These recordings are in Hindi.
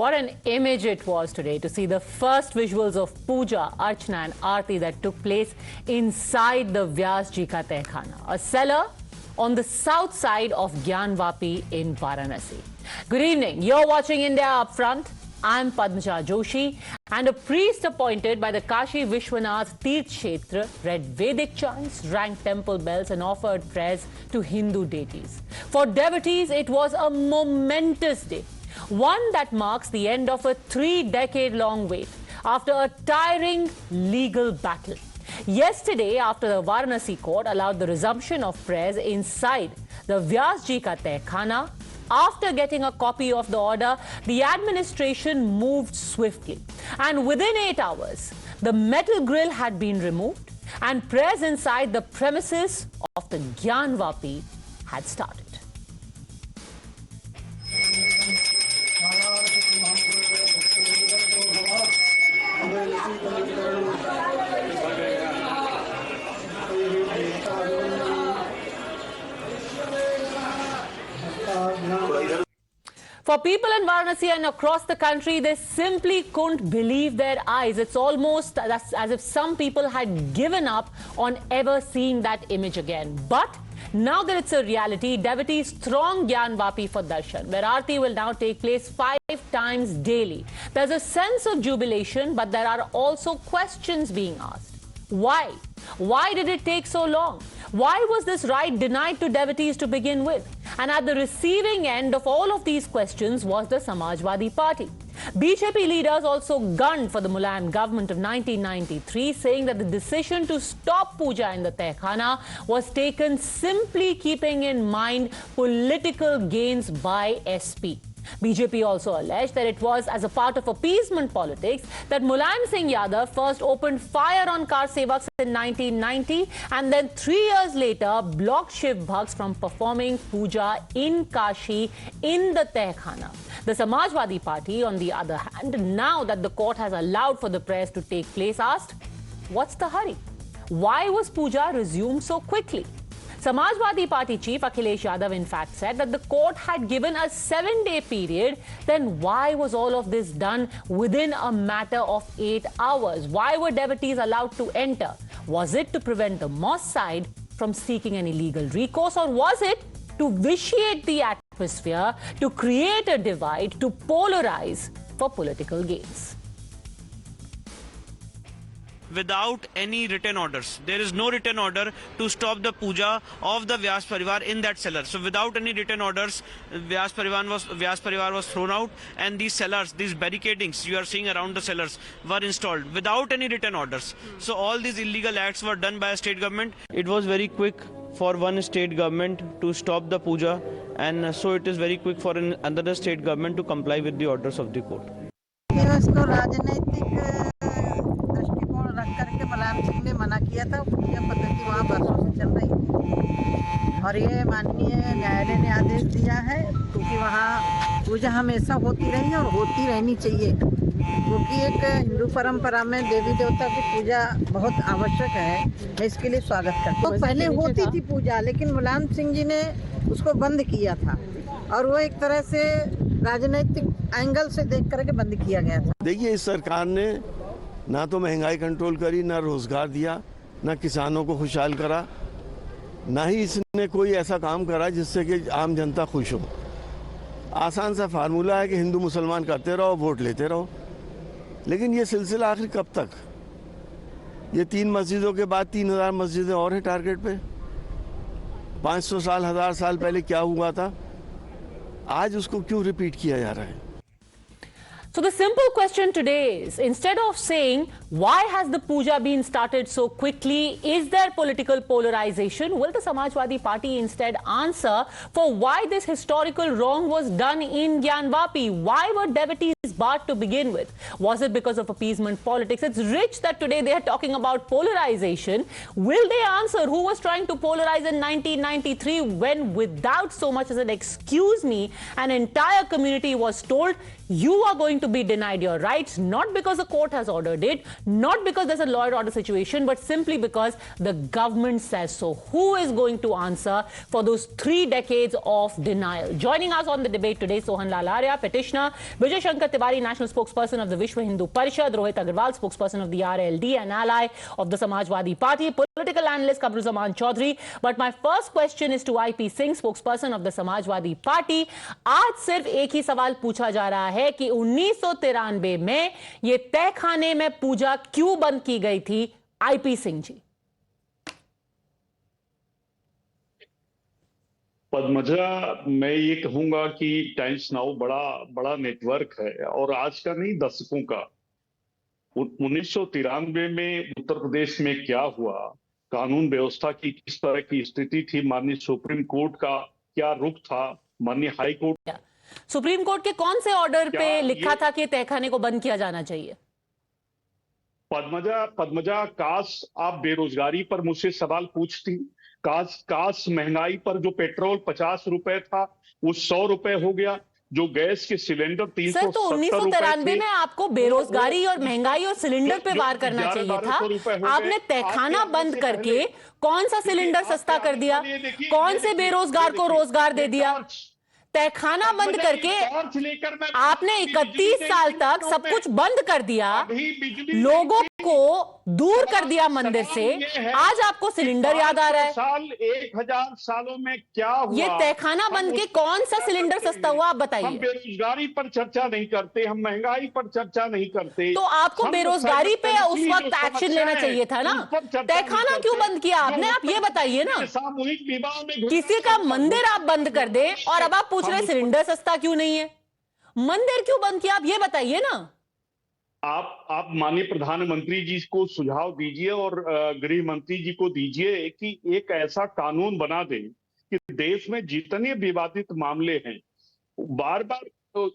What an image it was today to see the first visuals of Puja, Archana and Aarti that took place inside the Vyas Ji Ka Tehkhana, a cellar on the south side of Gyanvapi in Varanasi. Good evening. You're watching India Upfront. I'm Padmaja Joshi, and a priest appointed by the Kashi Vishwanath Tirth Kshetra read Vedic chants, rang temple bells and offered prayers to Hindu deities. For devotees, it was a momentous day, one that marks the end of a 3-decade-long wait after a tiring legal battle. Yesterday, after the Varanasi court allowed the resumption of prayers inside the Vyas Ji Ka Tehkhana, after getting a copy of the order, the administration moved swiftly. And within 8 hours, the metal grill had been removed and prayers inside the premises of the Gyanvapi had started. For people in Varanasi and across the country, they simply couldn't believe their eyes. It's almost as if some people had given up on ever seeing that image again. But now that it's a reality, devotees throng Gyanvapi for darshan, where Aarti will now take place 5 times daily. There's a sense of jubilation, but there are also questions being asked. Why? Why did it take so long? Why was this right denied to devotees to begin with? And at the receiving end of all of these questions was the Samajwadi Party. BJP leaders also gunned for the Mulayam government of 1993, saying that the decision to stop puja in the Tehkhana was taken simply keeping in mind political gains by SP. BJP also alleged that it was as a part of appeasement politics that Mulayam Singh Yadav first opened fire on Kar Sevaks in 1990 and then 3 years later blocked Shiv Bhakts from performing puja in Kashi in the Tehkhana. The Samajwadi Party, on the other hand, now that the court has allowed for the prayers to take place, asked, what's the hurry? Why was puja resumed so quickly? Samajwadi Party chief Akhilesh Yadav in fact said that the court had given a 7-day period. Then why was all of this done within a matter of 8 hours? Why were devotees allowed to enter? Was it to prevent the mosque side from seeking any legal recourse, or was it to vitiate the atmosphere, to create a divide, to polarize for political gains? Without any written orders. There is no written order to stop the puja of the Vyas Parivar in that cellar. So without any written orders, Vyas Parivar was thrown out, and these cellars, these barricadings you are seeing around the cellars were installed without any written orders. So all these illegal acts were done by a state government. It was very quick for one state government to stop the puja, and so it is very quick for another state government to comply with the orders of the court. Mulayam Singh ने मना किया था। पूजा पद्धति वहाँ बरसों से चल रही थी और ये माननीय न्यायालय ने आदेश दिया है, क्योंकि वहाँ पूजा हमेशा होती रही और होती रहनी चाहिए, क्योंकि एक हिंदू परंपरा में देवी देवता की पूजा बहुत आवश्यक है। मैं इसके लिए स्वागत करती हूँ। तो पहले होती थी पूजा, लेकिन मुलायम सिंह जी ने उसको बंद किया था और वो एक तरह से राजनीतिक एंगल से देख करके बंद किया गया था। देखिए, इस सरकार ने ना तो महंगाई कंट्रोल करी, ना रोजगार दिया, ना किसानों को खुशहाल करा, ना ही इसने कोई ऐसा काम करा जिससे कि आम जनता खुश हो। आसान सा फार्मूला है कि हिंदू मुसलमान करते रहो, वोट लेते रहो, लेकिन ये सिलसिला आखिर कब तक? ये 3 मस्जिदों के बाद 3000 मस्जिदें और हैं टारगेट पे। 500 साल 1000 साल पहले क्या हुआ था, आज उसको क्यों रिपीट किया जा रहा है? So the simple question today is, instead of saying, why has the puja been started so quickly? Is there political polarization? Will the Samajwadi Party instead answer for why this historical wrong was done in Gyanvapi? Why were devotees barred to begin with? Was it because of appeasement politics? It's rich that today they are talking about polarization. Will they answer who was trying to polarize in 1993 when, without so much as an excuse me, an entire community was told, you are going to be denied your rights, not because the court has ordered it, not because there's a law and order situation, but simply because the government says so. Who is going to answer for those 3 decades of denial? Joining us on the debate today, Sohan Lalaria, petitioner, Vijay Shankar Tiwari, national spokesperson of the Vishwa Hindu Parishad, Rohit Agarwal, spokesperson of the RLD, an ally of the Samajwadi Party, political analyst Kamruzaman Chaudhary. But my first question is to IP Singh, spokesperson of the Samajwadi Party. आज सिर्फ एक ही सवाल पूछा जा रहा है कि 1993 में ये तहखाने में पूजा क्यों बंद की गई थी? IP सिंह जी। पद्मजा, मैं ये कहूंगा कि टाइम्स नाउ बड़ा नेटवर्क है और आज का नहीं, दशकों का। 1993 में उत्तर प्रदेश में क्या हुआ, कानून व्यवस्था की किस तरह की स्थिति थी, माननीय सुप्रीम कोर्ट का क्या रुख था, माननीय हाई कोर्ट, सुप्रीम कोर्ट के कौन से ऑर्डर पे लिखा था कि तहखाने को बंद किया जाना चाहिए? पद्मजा, काश आप बेरोजगारी पर मुझसे सवाल पूछती, काश महंगाई पर जो पेट्रोल 50 रुपए था वो 100 रुपए हो गया, जो गैस के सिलेंडर 370 सर, तो 1993 में आपको बेरोजगारी और महंगाई और सिलेंडर पे वार करना चाहिए था। आपने तहखाना बंद करके कौन सा सिलेंडर सस्ता कर दिया? कौन से बेरोजगार को रोजगार दे दिया? तहखाना बंद करके आपने 31 साल तक सब कुछ बंद कर दिया, लोगों को दूर कर दिया मंदिर से। आज आपको सिलेंडर याद आ रहा है? 1000 सालों में क्या हुआ? ये तहखाना बंद के कौन सा सिलेंडर सस्ता हुआ, आप बताइए। हम बेरोजगारी पर चर्चा नहीं करते, हम महंगाई पर चर्चा नहीं करते। तो आपको बेरोजगारी पे उस वक्त एक्शन लेना चाहिए था ना। तहखाना क्यों बंद किया आपने, आप ये बताइए ना। सामूहिक विवाह में किसी का मंदिर आप बंद कर दे और अब आप पूछ रहे सिलेंडर सस्ता क्यों नहीं है? मंदिर क्यों बंद किया, आप ये बताइए ना। आप माननीय प्रधानमंत्री जी को सुझाव दीजिए और गृह मंत्री जी को दीजिए कि एक ऐसा कानून बना दें कि देश में जितने विवादित मामले हैं, बार बार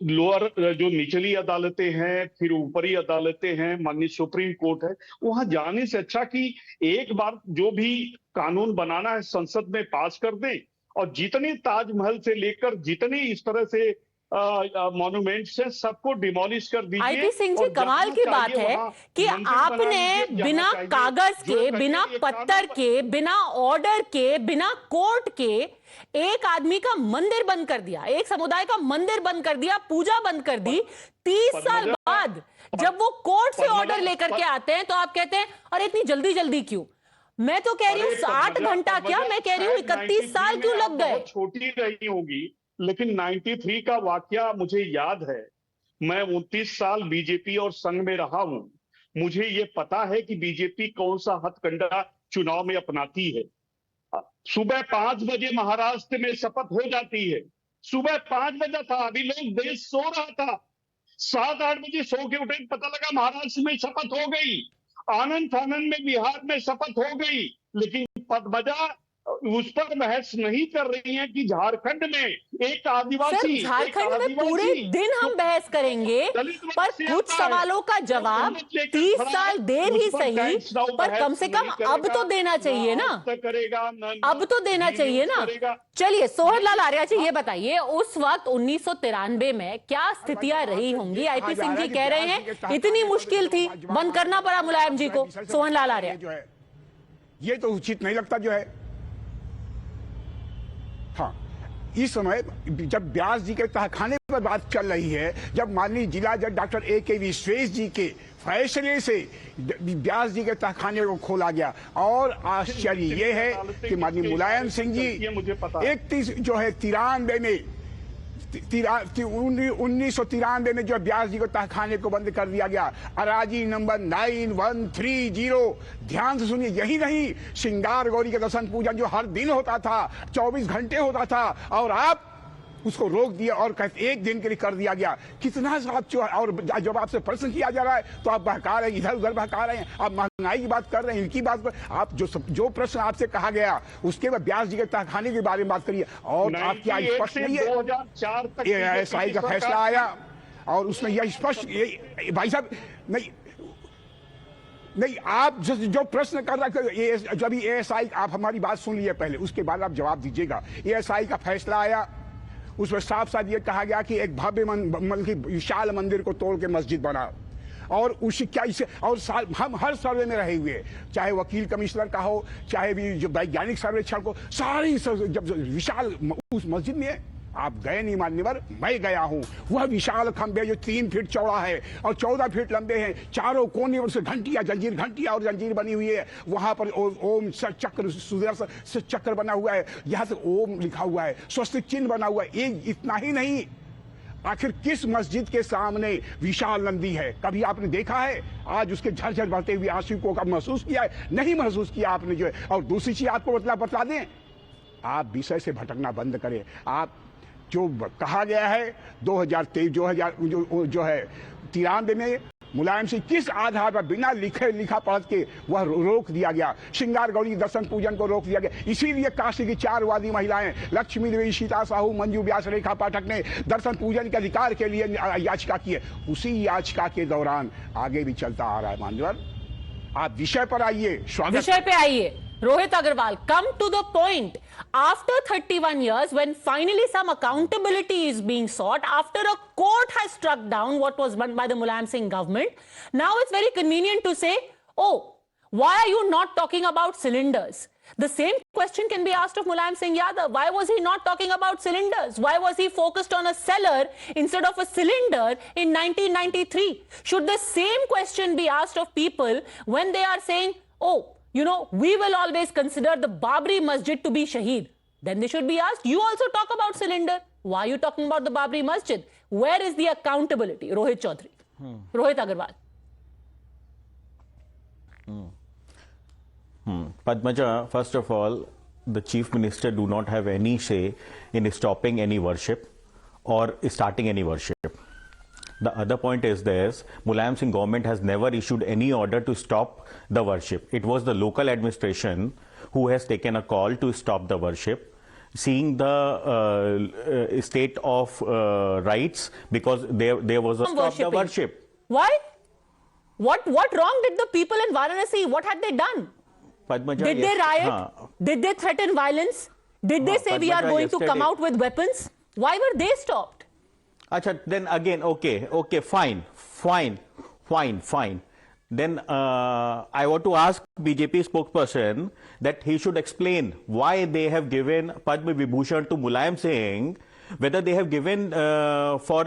लोअर जो निचली अदालतें हैं, फिर ऊपरी अदालतें हैं, माननीय सुप्रीम कोर्ट है, वहां जाने से अच्छा कि एक बार जो भी कानून बनाना है संसद में पास कर दें और जितने ताजमहल से लेकर जितने इस तरह से मॉन्यूमेंट से सबको डिमोलिश कर दीजिए। IP सिंह जी, कमाल की बात है कि आपने बिना कागज के, बिना पत्थर के, बिना ऑर्डर के, बिना कोर्ट के एक आदमी का मंदिर बंद कर दिया, एक समुदाय का मंदिर बंद कर दिया, पूजा बंद कर दी। 30 साल बाद जब वो कोर्ट से ऑर्डर लेकर के आते हैं तो आप कहते हैं अरे इतनी जल्दी जल्दी क्यों? मैं तो कह रही हूँ 60 घंटा क्या, मैं कह रही हूँ 31 साल क्यों लग गए? छोटी रही होगी, लेकिन 93 का वाकया मुझे याद है। मैं 29 साल बीजेपी और संघ में रहा हूं, मुझे ये पता है कि बीजेपी कौन सा हथकंडा चुनाव में अपनाती है। सुबह 5 बजे महाराष्ट्र में शपथ हो जाती है, सुबह 5 बजे था, अभी लोग देश सो रहा था, 7-8 बजे सो के उठे, पता लगा महाराष्ट्र में शपथ हो गई, आनंद फानंद में बिहार में शपथ हो गई। लेकिन पद्मजा उस पर बहस नहीं कर रही हैं कि झारखंड में एक आदिवासी, झारखंड में पूरे दिन हम बहस करेंगे, पर कुछ सवालों का जवाब 30 साल देर ही सही, पर कम से कम अब तो देना चाहिए ना, अब तो देना चाहिए ना। चलिए सोहन लाल आर्या जी, ये बताइए उस वक्त 1993 में क्या स्थितियां रही होंगी? IP सिंह जी कह रहे हैं इतनी मुश्किल थी, बंद करना पड़ा मुलायम जी को। सोहन लाल आर्या, जो है ये तो उचित नहीं लगता जो है। हाँ, इस समय जब व्यास जी के तहखाने पर बात चल रही है, जब माननीय जिला जज डॉक्टर AK विश्वेश जी के फैसले से व्यास जी के तहखाने को खोला गया, और आश्चर्य ये है कि माननीय मुलायम सिंह जी 1993 में 1993 में जो व्यास जी को तहखाने को बंद कर दिया गया, अराजी नंबर 9130, ध्यान से सुनिए, यही नहीं, श्रृंगार गौरी के दर्शन पूजन जो हर दिन होता था, 24 घंटे होता था, और आप उसको रोक दिया और कहते एक दिन के लिए कर दिया गया। कितना आप और जब आपसे प्रश्न किया जा रहा है तो आप बहका रहे हैं, इधर उधर बहका रहे हैं, आप महंगाई की बात कर रहे हैं, इनकी बात कर, आप जो प्रश्न आपसे कहा गया उसके बाद व्यास जी के तहखाने के बारे में बात करिए। और आपकी आज स्पष्ट नहीं है, 2004 तक ASI का फैसला आया और उसमें यह स्पष्ट, भाई साहब नहीं, आप जो प्रश्न कर रहे हैं, जब ASI, आप हमारी बात सुन लीजिए पहले, उसके बाद आप जवाब दीजिएगा। ASI का फैसला आया, उसमें साफ साफ ये कहा गया कि एक भव्य विशाल मंदिर को तोड़ के मस्जिद बनाओ। और उसी क्या इसे और हम हर सर्वे में रहे हुए, चाहे वकील कमिश्नर का हो, चाहे भी जो वैज्ञानिक सर्वेक्षण को, सारी जब विशाल उस मस्जिद में आप गए नहीं मान्यवर, मैं गया हूं। वह विशाल खंभे जो 3 फीट चौड़ा है और 14 फीट लंबे हैं, चारों कोने से घंटिया और जंजीर बनी हुई है। वहां पर ओम चक्र, सुदर्शन चक्र बना हुआ है, यहां से ओम लिखा हुआ है, स्वस्तिक चिन्ह बना हुआ है। इतना ही नहीं, आखिर किस मस्जिद के सामने विशाल नंदी है? कभी आपने देखा है? आज उसके झरझर बहते हुए आंसू को कब महसूस किया है? नहीं महसूस किया आपने जो है। और दूसरी चीज आपको बता दें, आप विषय से भटकना बंद करें। आप जो कहा गया है 2023 जो है 93 में मुलायम सिंह किस आधार पर बिना लिखा पढ़ के वह रोक दिया गया, श्रृंगार गौरी दर्शन पूजन को रोक दिया गया। इसीलिए काशी की 4 वादी महिलाएं लक्ष्मी देवी, सीता साहू, मंजू व्यास, रेखा पाठक ने दर्शन पूजन के अधिकार के लिए याचिका की है। उसी याचिका के दौरान आगे भी चलता आ रहा है। मान्यवर, आप विषय पर आइए, स्वागत। विषय पे आइए। Rohit Agarwal, come to the point. After 31 years, when finally some accountability is being sought, after a court has struck down what was done by the Mulayam Singh government, now it's very convenient to say, oh, why are you not talking about cylinders? The same question can be asked of Mulayam Singh Yadav. Why was he not talking about cylinders? Why was he focused on a cellar instead of a cylinder in 1993? Should the same question be asked of people when they are saying, oh, you know, we will always consider the Babri Masjid to be Shaheed? Then they should be asked, you also talk about cylinder. Why are you talking about the Babri Masjid? Where is the accountability? Rohit Chaudhary. Rohit Agarwal. Padmaja, first of all, the Chief Minister do not have any say in stopping any worship or starting any worship. The other point is this: Mulayam Singh government has never issued any order to stop the worship. It was the local administration who has taken a call to stop the worship, seeing the state of rights, because there was a stop the worship. Why? What wrong did the people in Varanasi? What had they done? Padmaja, did they riot? Did they threaten violence? Did they say we are going to come out with weapons? Why were they stopped? Acha, then again, okay, fine. Then I want to ask BJP spokesperson that he should explain why they have given Padma Vibhushan to Mulayam Singh, whether they have given for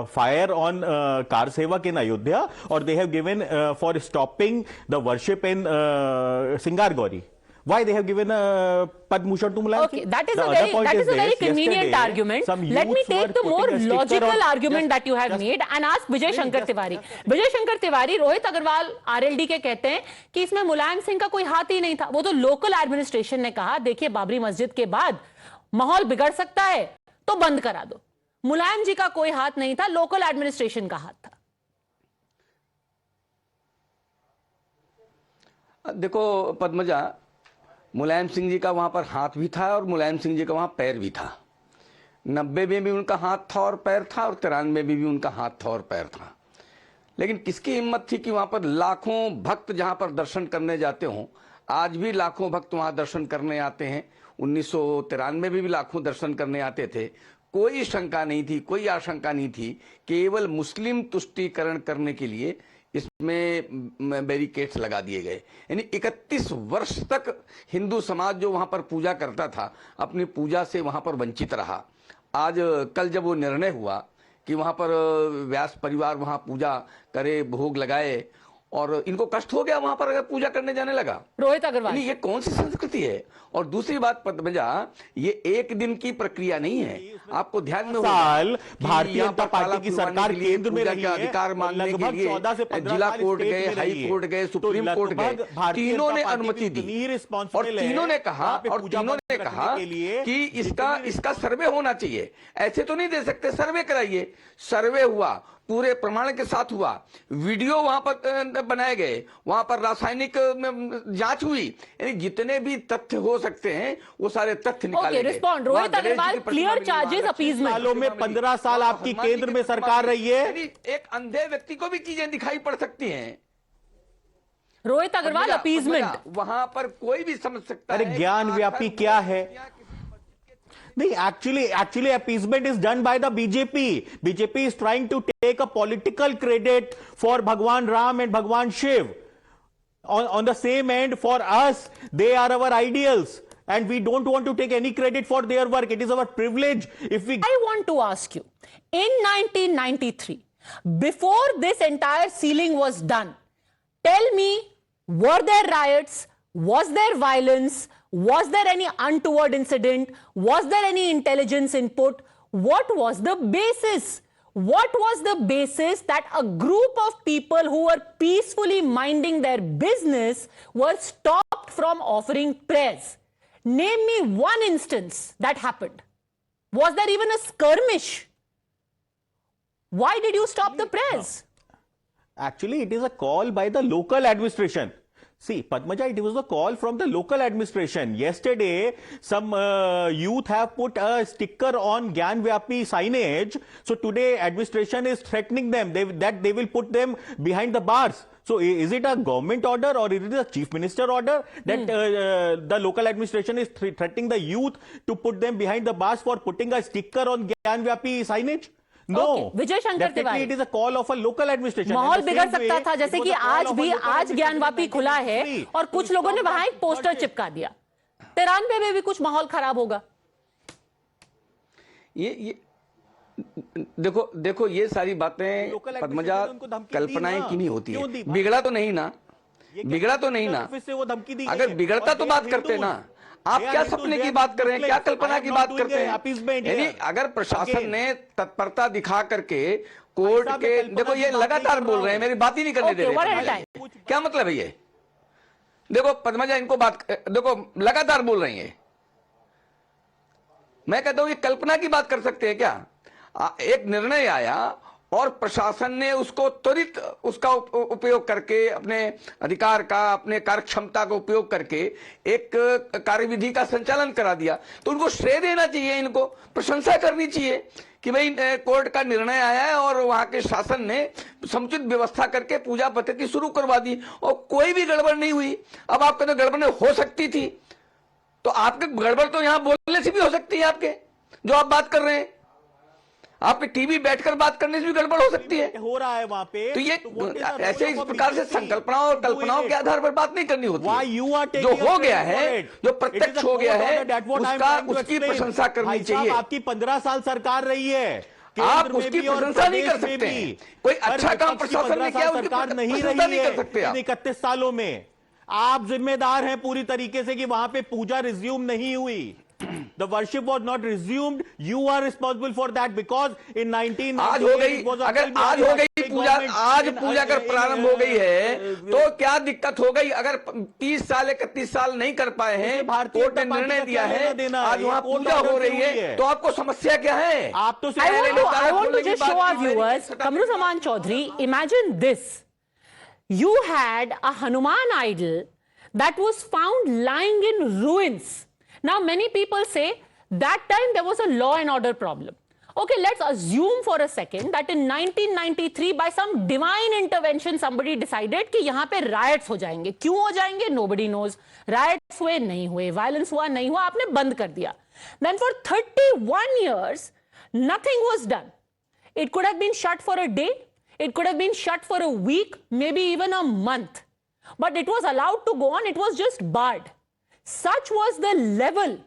fire on Kar Sevak in Ayodhya, or they have given for stopping the worship in Singar Gauri. Why they have given Padma Bhushan to Mulayam Singh? Okay, that is a very convenient argument. Let me take the more logical argument that you have made and ask Vijay Shankar Tiwari. Vijay Shankar Tiwari, Rohit Agarwal RLD के कहते हैं कि इसमें मुलायम सिंह का कोई हाथ ही नहीं था। वो तो लोकल एडमिनिस्ट्रेशन ने कहा, देखिए बाबरी मस्जिद के बाद माहौल बिगड़ सकता है तो बंद करा दो। मुलायम जी का कोई हाथ नहीं था, लोकल एडमिनिस्ट्रेशन का हाथ था। देखो पद्मजा, मुलायम सिंह जी का वहां पर हाथ भी था और मुलायम सिंह जी का वहां पैर भी था। 90 में भी उनका हाथ था और पैर था, और 93 में भी उनका हाथ था और पैर था। लेकिन किसकी हिम्मत थी कि वहां पर लाखों भक्त जहां पर दर्शन करने जाते हों, आज भी लाखों भक्त वहां दर्शन करने आते हैं। 1993 में भी लाखों दर्शन करने आते थे। कोई शंका नहीं थी, कोई आशंका नहीं थी। केवल मुस्लिम तुष्टीकरण करने के लिए इसमें बैरिकेड्स लगा दिए गए। यानी 31 वर्ष तक हिंदू समाज जो वहां पर पूजा करता था, अपनी पूजा से वहां पर वंचित रहा। आज कल जब वो निर्णय हुआ कि वहां पर व्यास परिवार वहां पूजा करे, भोग लगाए, और इनको कष्ट हो गया वहां पर अगर पूजा करने जाने लगा। रोहित अग्रवाल, ये कौन सी संस्कृति है? और दूसरी बात पद्मजा, ये एक दिन की प्रक्रिया नहीं है। आपको ध्यान में साल भारतीय जनता पार्टी की सरकार केंद्र में रही है, अधिकार मांगने के लिए 14 से 15 जिला कोर्ट गए, हाई कोर्ट गए, सुप्रीम कोर्ट गए, तीनों ने अनुमति दी और तीनों ने कहा कि इसका सर्वे होना चाहिए। ऐसे तो नहीं दे सकते, सर्वे कराइए। सर्वे हुआ, पूरे प्रमाण के साथ हुआ, वीडियो वहां पर बनाए गए, वहां पर रासायनिक जांच हुई, यानी जितने भी तथ्य हो सकते हैं वो सारे तथ्य निकाले गए। Respond Rohit Agarwal, clear charges appeasement. सालों में 15 साल आपकी केंद्र में सरकार रही है। एक अंधे व्यक्ति को भी चीजें दिखाई पड़ सकती हैं। रोहित अग्रवाल, अपीजमेंट वहां पर कोई भी समझ सकता है। अरे ज्ञान व्यापी क्या है? No, actually, appeasement is done by the BJP. BJP is trying to take a political credit for Bhagwan Ram and Bhagwan Shiv. On the same end, for us, they are our ideals. And we don't want to take any credit for their work. It is our privilege if we... I want to ask you, in 1993, before this entire sealing was done, tell me, were there riots? Was there violence? Was there any untoward incident? Was there any intelligence input? What was the basis? What was the basis that a group of people who were peacefully minding their business were stopped from offering prayers? Name me one instance that happened. Was there even a skirmish? Why did you stop the prayers? Actually, it is a call by the local administration. See, Padmaja, it was a call from the local administration. Yesterday, some youth have put a sticker on Gyan Vyapi signage. So today, administration is threatening them that they will put them behind the bars. So is it a government order or is it a chief minister order that the local administration is threatening the youth to put them behind the bars for putting a sticker on Gyan Vyapi signage? No, Okay, Vijay Shankar Tiwari, it is a call of a local administration. माहौल बिगड़ सकता था, जैसे कि आज ज्ञानवापी खुला है और कुछ लोगों ने वहां एक पोस्टर चिपका दिया। 93 में भी कुछ माहौल खराब होगा। ये देखो ये सारी बातें पद्मजा कल्पनाएं की नहीं होती है। बिगड़ा तो नहीं ना, अगर बिगड़ता तो बात करते ना। आप क्या सपने की बात कर रहे हैं, क्या कल्पना की बात करते हैं? यानी अगर प्रशासन ने तत्परता दिखा करके कोर्ट के, देखो ये लगातार बोल रहे हैं, मेरी बात ही नहीं करने दे रहे, क्या मतलब है ये? देखो पद्मजा, इनको बात देखो, लगातार बोल रही है। मैं कहता हूं ये कल्पना की बात कर सकते हैं क्या? एक निर्णय आया और प्रशासन ने उसको त्वरित उसका उपयोग करके, अपने अधिकार का, अपने कार्य क्षमता का उपयोग करके एक कार्यविधि का संचालन करा दिया, तो उनको श्रेय देना चाहिए, इनको प्रशंसा करनी चाहिए कि भाई कोर्ट का निर्णय आया है और वहां के शासन ने समुचित व्यवस्था करके पूजा पद्धति शुरू करवा दी और कोई भी गड़बड़ नहीं हुई। अब आप कहते गड़बड़ हो सकती थी, तो आपके गड़बड़ तो यहां बोलने से भी हो सकती है, आपके जो आप बात कर रहे हैं, आपके टीवी बैठकर बात करने से भी गड़बड़ हो सकती है। हो रहा है वहां पे, तो ये ऐसे इस प्रकार से संकल्पनाओं और कल्पनाओं के आधार पर बात नहीं करनी होती है। जो हो गया है, जो प्रत्यक्ष हो गया है, उसकी प्रशंसा करनी चाहिए। आपकी 15 साल सरकार रही है, आप उसकी प्रशंसा नहीं कर सकते। कोई अच्छा काम प्रशासन ने किया, सरकार नहीं रही है 31 सालों में। आप जिम्मेदार हैं पूरी तरीके से कि वहां पे पूजा रिज्यूम नहीं हुई। The worship was not resumed. You are responsible for that because in 1998 आज हो गई, अगर आज हो गई पूजा, आज पूजा अगर प्रारंभ हो गई है तो क्या दिक्कत हो गई? अगर 30 साल 31 साल नहीं कर पाए हैं, कोर्ट ने निर्णय दिया है, आज वहां पूजा हो रही है, तो आपको समस्या क्या है? आप तो I want to just show our viewers, Kamruzaman Chaudhary, imagine this. You had a Hanuman idol that was found lying in ruins. Now, many people say that time there was a law and order problem. Okay, let's assume for a second that in 1993 by some divine intervention somebody decided कि यहाँ पे riots हो जाएंगे. क्यों हो जाएंगे? Nobody knows. Riots हुए नहीं हुए, violence हुआ नहीं हुआ, आपने बंद कर दिया. Then for 31 years, nothing was done. It could have been shut for a day. It could have been shut for a week, maybe even a month. But it was allowed to go on. It was just barred. Such was the level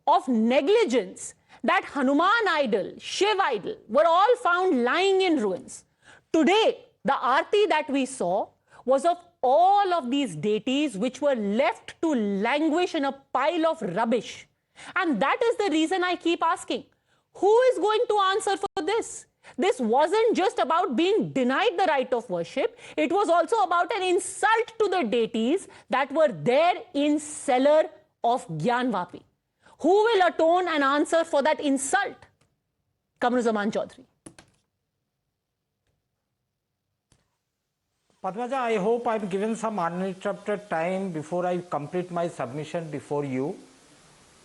of negligence that Hanuman idol, Shiv idol were all found lying in ruins. Today, the aarti that we saw was of all of these deities which were left to languish in a pile of rubbish. And that is the reason I keep asking, who is going to answer for this? This wasn't just about being denied the right of worship. It was also about an insult to the deities that were there in cellar of Gyanvapi. Who will atone and answer for that insult? Kamruzaman Chaudhary. Padmaja, I hope I've given some uninterrupted time before I complete my submission before you.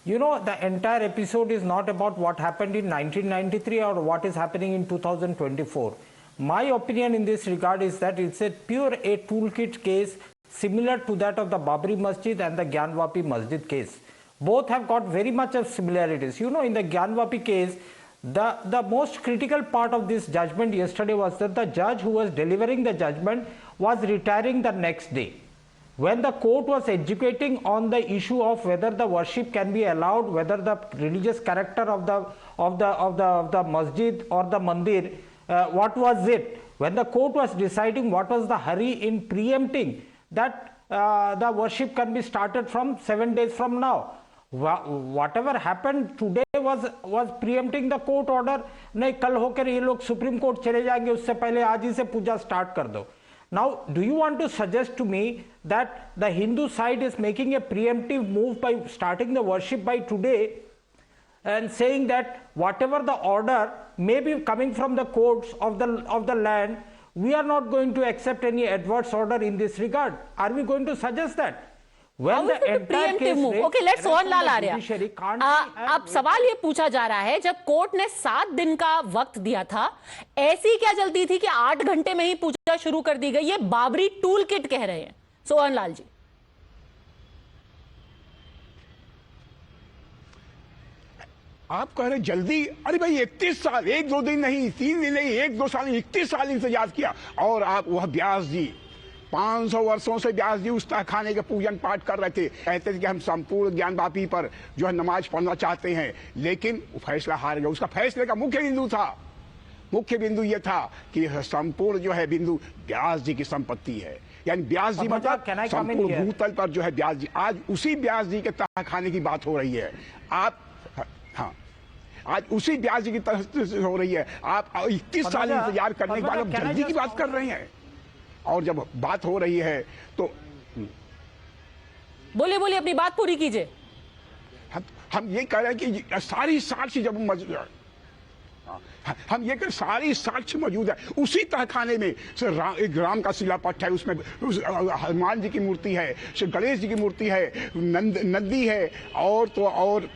You know, the entire episode is not about what happened in 1993 or what is happening in 2024. My opinion in this regard is that it's a toolkit case similar to that of the Babri Masjid and the Gyanvapi Masjid case. Both have got very much of similarities. You know, in the Gyanvapi case, the most critical part of this judgment yesterday was that the judge who was delivering the judgment was retiring the next day. When the court was educating on the issue of whether the worship can be allowed, whether the religious character of the masjid or the mandir, what was it? When the court was deciding what was the hurry in preempting that the worship can be started from 7 days from now. Whatever happened today was preempting the court order. नहीं कल होकर ये लोग सुप्रीम कोर्ट चले जाएंगे, उससे पहले आज ही से पूजा स्टार्ट कर दो. Now, do you want to suggest to me that the Hindu side is making a preemptive move by starting the worship by today and saying that whatever the order may be coming from the courts of the land, we are not going to accept any adverse order in this regard? Are we going to suggest that? How is it a preemptive move? Okay, let's Sohanlal Arya. अब सवाल ये पूछा जा रहा है, जब कोर्ट ने 7 दिन का वक्त दिया था, ऐसी क्या जल्दी थी कि 8 घंटे में ही पूजा शुरू कर दी गई? ये बाबरी टूल किट कह रहे हैं सोहनलाल जी. आप कह रहे जल्दी? अरे भाई 31 साल, 1-2 दिन नहीं, 3 दिन नहीं, 1-2 साल, 31 साल इंतजार किया. और आप वह व्यास जी 500 वर्षों से व्यास जी उस तहखाने के पूजन पाठ कर रहे थे, कहते थे कि हम संपूर्ण ज्ञानवापी पर जो है नमाज पढ़ना चाहते हैं, लेकिन फैसला हार गया. उसका फैसले का मुख्य बिंदु ये था कि संपूर्ण जो है बिंदु व्यास जी की संपत्ति है. यानी व्यास जी मतलब संपूर्ण भूतल पर जो है व्यास जी. आज उसी व्यास जी के तहखाने की बात हो रही है. आज उसी व्यास जी की तरह हो रही है. आप 31 साल इंतजार करने के बाद अब जल्दी की बात कर रहे हैं. और जब बात हो रही है तो बोलिए अपनी बात पूरी कीजिए. हम ये कह रहे हैं कि सारी साक्ष्य जब हम ये कह सारी साक्ष्य मौजूद है उसी तहखाने में. एक राम का शिलापट्ट है, उसमें हनुमान जी की मूर्ति है, गणेश जी की मूर्ति है, नंदी है, और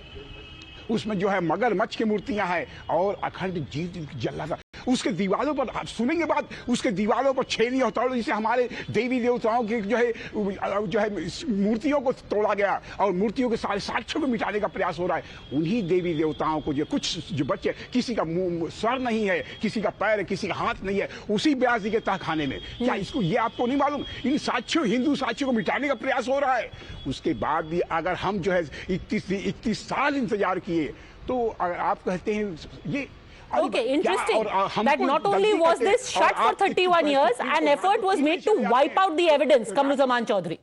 उसमें जो है मगरमच्छ की मूर्तियां हैं, और अखंड जीव जल रहा था. उसके दीवारों पर आप सुनेंगे बात, उसके दीवारों पर छेनी और तोड़, जिससे हमारे देवी देवताओं की जो है मूर्तियों को तोड़ा गया और मूर्तियों के सारे साक्ष्यों को मिटाने का प्रयास हो रहा है. उन्हीं देवी देवताओं को जो कुछ जो बच्चे, किसी का मुंह सर नहीं है, किसी का पैर है, किसी का हाथ नहीं है, उसी व्यास जी के तहखाने में. क्या इसको ये आपको नहीं मालूम? इन साक्ष्यों, हिंदू साक्ष्यों को मिटाने का प्रयास हो रहा है. उसके बाद भी अगर हम जो है 31 साल इंतजार किए, तो अगर आप कहते हैं ये Okay, interesting that not only was this shut for 31 years, an effort was made to wipe out the evidence. Kamruzaman Chaudhary.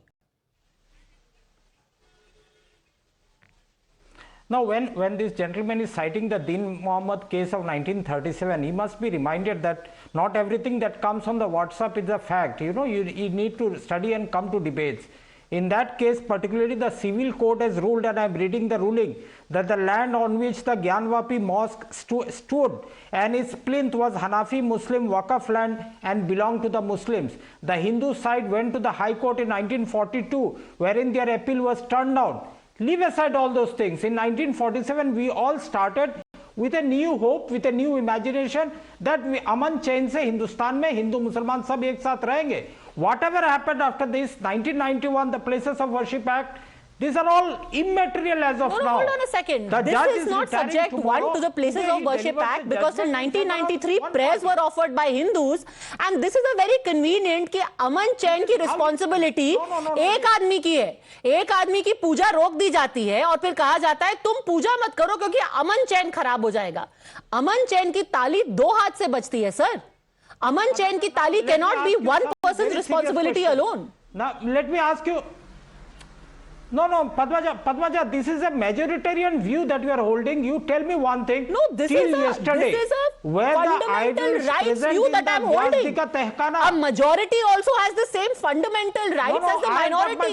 Now, when this gentleman is citing the Din Muhammad case of 1937, he must be reminded that not everything that comes on the WhatsApp is a fact. You know, you need to study and come to debates. In that case, particularly the civil court has ruled, and I am reading the ruling, that the land on which the Gyanvapi mosque stood and its plinth was Hanafi Muslim Waqf land and belonged to the Muslims. The Hindu side went to the High Court in 1942, wherein their appeal was turned down. Leave aside all those things. In 1947, we all started with a new hope, with a new imagination that we अमन चैन से हिंदुस्तान में हिंदू मुसलमान सब एक साथ रहेंगे. Whatever happened after this 1991, the Places of Worship Act, these are all immaterial as of now. Hold on a second. This is not subject one to the Places of Worship Act, because in 1993 prayers were offered by Hindus, and this is a very convenient कि अमन चैन की responsibility एक आदमी की है. एक आदमी की पूजा रोक दी जाती है और फिर कहा जाता है तुम पूजा मत करो क्योंकि अमन चैन खराब हो जाएगा. अमन चैन की ताली 2 हाथ से बजती है सर. अमन चैन की ताली cannot be one person's responsibility alone. Now let me ask you. No, Padmaja, this is a majoritarian view that you are holding. You tell me one thing. No, this is a fundamental rights view that I am holding. A majority also has the same fundamental rights as the minority.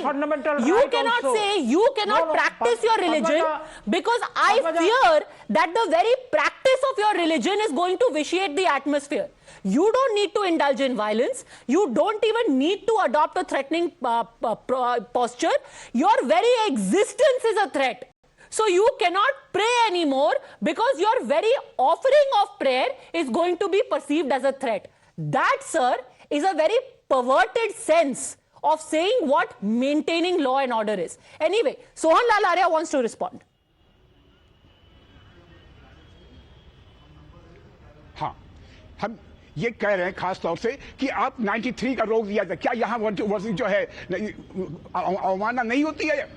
You cannot say, you cannot practice your religion, because I fear that the very practice of your religion is going to vitiate the atmosphere. You don't need to indulge in violence. You don't even need to adopt a threatening posture. Your very existence is a threat. So you cannot pray anymore because your very offering of prayer is going to be perceived as a threat. That, sir, is a very perverted sense of saying what maintaining law and order is. Anyway, Sohan Lal Arya wants to respond. हाँ, हम ये कह रहे हैं खास तौर से कि आप 93 का रोक दिया था, क्या यहाँ जो है अवमानना नहीं होती है?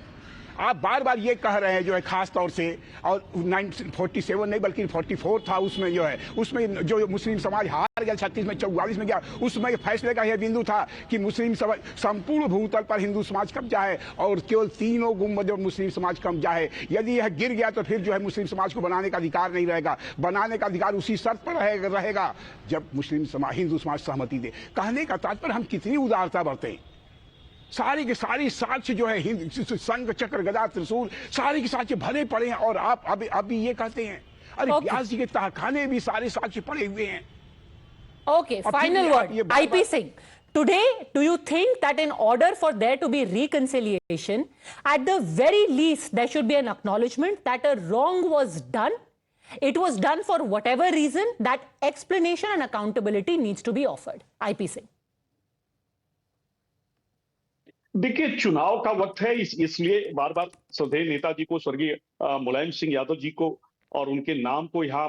आप बार बार ये कह रहे हैं जो है खास तौर से, और 47 नहीं बल्कि 44 था, उसमें जो है उसमें जो मुस्लिम समाज हार गया 36 में 44 में गया, उसमें फैसले का यह बिंदु था कि मुस्लिम समाज संपूर्ण भूतल पर हिंदू समाज कब्जा है और केवल 3 गुंबद और मुस्लिम समाज कब्जा है। यदि यह गिर गया तो फिर जो है मुस्लिम समाज को बनाने का अधिकार नहीं रहेगा। बनाने का अधिकार उसी शर्त पर रहेगा जब मुस्लिम समाज हिंदू समाज सहमति दे। कहने का तात्पर्य हम कितनी उदारता बरतें। सारी की सारी साक्ष्य जो है संघ चक्र गदा त्रिशूल सारी की साक्ष्य भरे पड़े हैं, और आप अभी ये कहते हैं अरे व्यास जी के तहखाने भी सारे साक्ष्य पड़े हुए हैं। Okay, final word. IP Singh, today, do you think that in order for there to be reconciliation, at the very least, there should be an acknowledgement that a wrong was done? It was done for whatever reason, that explanation and accountability needs to be offered. IP Singh. देखिए, चुनाव का वक्त है, इसलिए बार बार श्रद्धेय नेताजी को, स्वर्गीय मुलायम सिंह यादव जी को और उनके नाम को यहाँ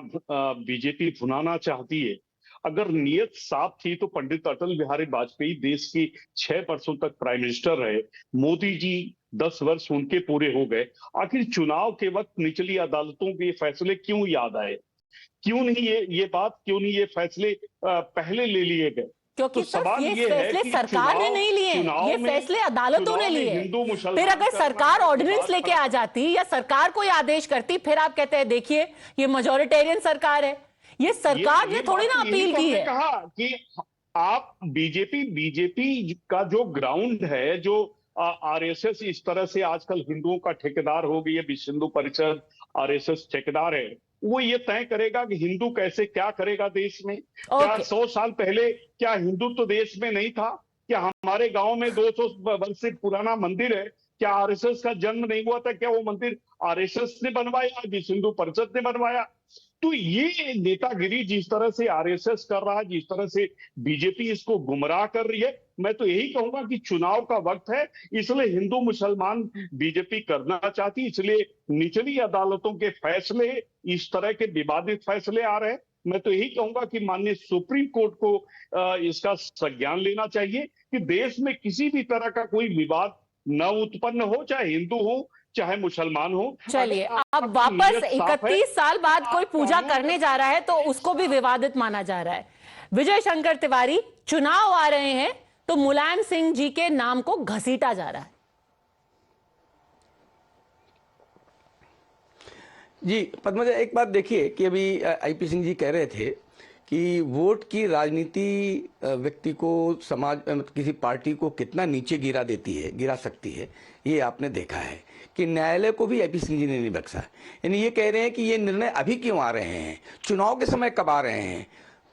बीजेपी भुनाना चाहती है। अगर नीयत साफ थी तो पंडित अटल बिहारी वाजपेयी देश की 6 वर्षों तक प्राइम मिनिस्टर रहे। मोदी जी 10 वर्ष उनके पूरे हो गए। आखिर चुनाव के वक्त निचली अदालतों के फैसले क्यों याद आए? क्यों नहीं ये फैसले पहले ले लिए गए? क्योंकि तो सवाल ये फैसले सरकार ने नहीं लिए, ये फैसले अदालतों ने लिए। फिर अगर सरकार ऑर्डिनेंस लेके आ जाती या सरकार कोई आदेश करती, फिर आप कहते हैं देखिए ये मेजॉरिटेरियन सरकार है। ये सरकार ने थोड़ी ना अपील की है। कहा कि आप बीजेपी का जो ग्राउंड है, जो आरएसएस इस तरह से आजकल हिंदुओं का ठेकेदार हो गई है, विश्व हिंदू परिषद आरएसएस ठेकेदार है, वो ये तय करेगा कि हिंदू कैसे क्या करेगा देश में। क्या 100 साल पहले क्या हिंदुत्व देश में नहीं था? क्या हमारे गांव में 200 वर्ष से पुराना मंदिर है? क्या आरएसएस का जन्म नहीं हुआ था? क्या वो मंदिर आरएसएस ने बनवाया, विश्व हिंदू परिषद ने बनवाया? तो ये नेतागिरी जिस तरह से आरएसएस कर रहा है, जिस तरह से बीजेपी इसको गुमराह कर रही है, मैं तो यही कहूंगा कि चुनाव का वक्त है, इसलिए हिंदू मुसलमान बीजेपी करना चाहती, इसलिए निचली अदालतों के फैसले, इस तरह के विवादित फैसले आ रहे हैं। मैं तो यही कहूंगा कि माननीय सुप्रीम कोर्ट को इसका संज्ञान लेना चाहिए कि देश में किसी भी तरह का कोई विवाद न उत्पन्न हो, चाहे हिंदू हो चाहे मुसलमान हो। चलिए, अब वापस 31 साल बाद कोई पूजा करने जा रहा है तो उसको भी विवादित माना जा रहा है। विजय शंकर तिवारी, चुनाव आ रहे हैं तो मुलायम सिंह जी के नाम को घसीटा जा रहा है। जी पद्मजा, एक बात देखिए कि अभी आईपी सिंह जी कह रहे थे कि वोट की राजनीति व्यक्ति को, समाज, किसी पार्टी को कितना नीचे गिरा सकती है, ये आपने देखा है कि न्यायालय को भी आईपी सिंह जी ने नहीं बख्शा। यानी ये कह रहे हैं कि ये निर्णय अभी क्यों आ रहे हैं, चुनाव के समय कब आ रहे हैं?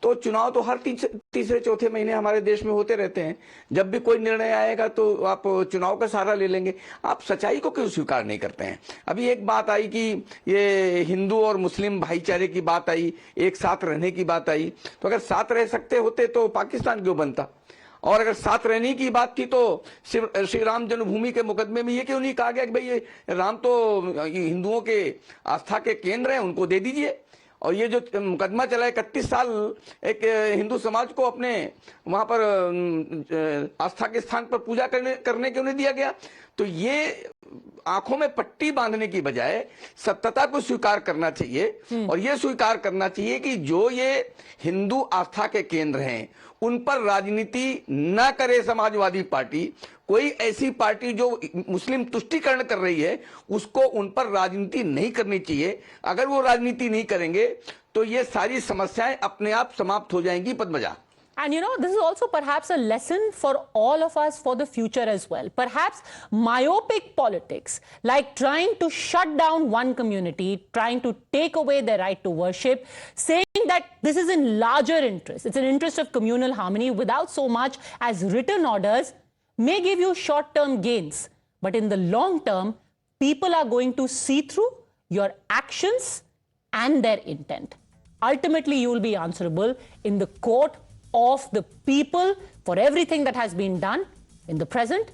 तो चुनाव तो हर तीसरे चौथे महीने हमारे देश में होते रहते हैं। जब भी कोई निर्णय आएगा तो आप चुनाव का सहारा ले लेंगे। आप सच्चाई को क्यों स्वीकार नहीं करते हैं? अभी एक बात आई कि ये हिंदू और मुस्लिम भाईचारे की बात आई, एक साथ रहने की बात आई। तो अगर साथ रह सकते होते तो पाकिस्तान क्यों बनता? और अगर साथ रहने की बात थी तो श्री राम जन्मभूमि के मुकदमे में ये क्यों नहीं कहा गया कि भाई ये राम तो हिंदुओं के आस्था के केंद्र हैं, उनको दे दीजिए? और ये जो मुकदमा चला 31 साल एक हिंदू समाज को अपने वहां पर आस्था के स्थान पर पूजा करने क्यों नहीं दिया गया? तो ये आंखों में पट्टी बांधने की बजाय सत्यता को स्वीकार करना चाहिए और ये स्वीकार करना चाहिए कि जो ये हिंदू आस्था के केंद्र हैं उन पर राजनीति न करे समाजवादी पार्टी। कोई ऐसी पार्टी जो मुस्लिम तुष्टीकरण कर रही है उसको उन पर राजनीति नहीं करनी चाहिए। अगर वो राजनीति नहीं करेंगे तो ये सारी समस्याएं अपने आप समाप्त हो जाएंगी। Padmaja, And you know, this is also perhaps a lesson for all of us for the future as well. Perhaps myopic politics, like trying to shut down one community, trying to take away their right to worship, saying that this is in larger interest, it's an interest of communal harmony without so much as written orders, may give you short-term gains. But in the long term, people are going to see through your actions and their intent. Ultimately, you will be answerable in the court of the people for everything that has been done, in the present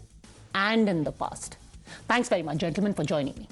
and in the past. Thanks very much, gentlemen, for joining me.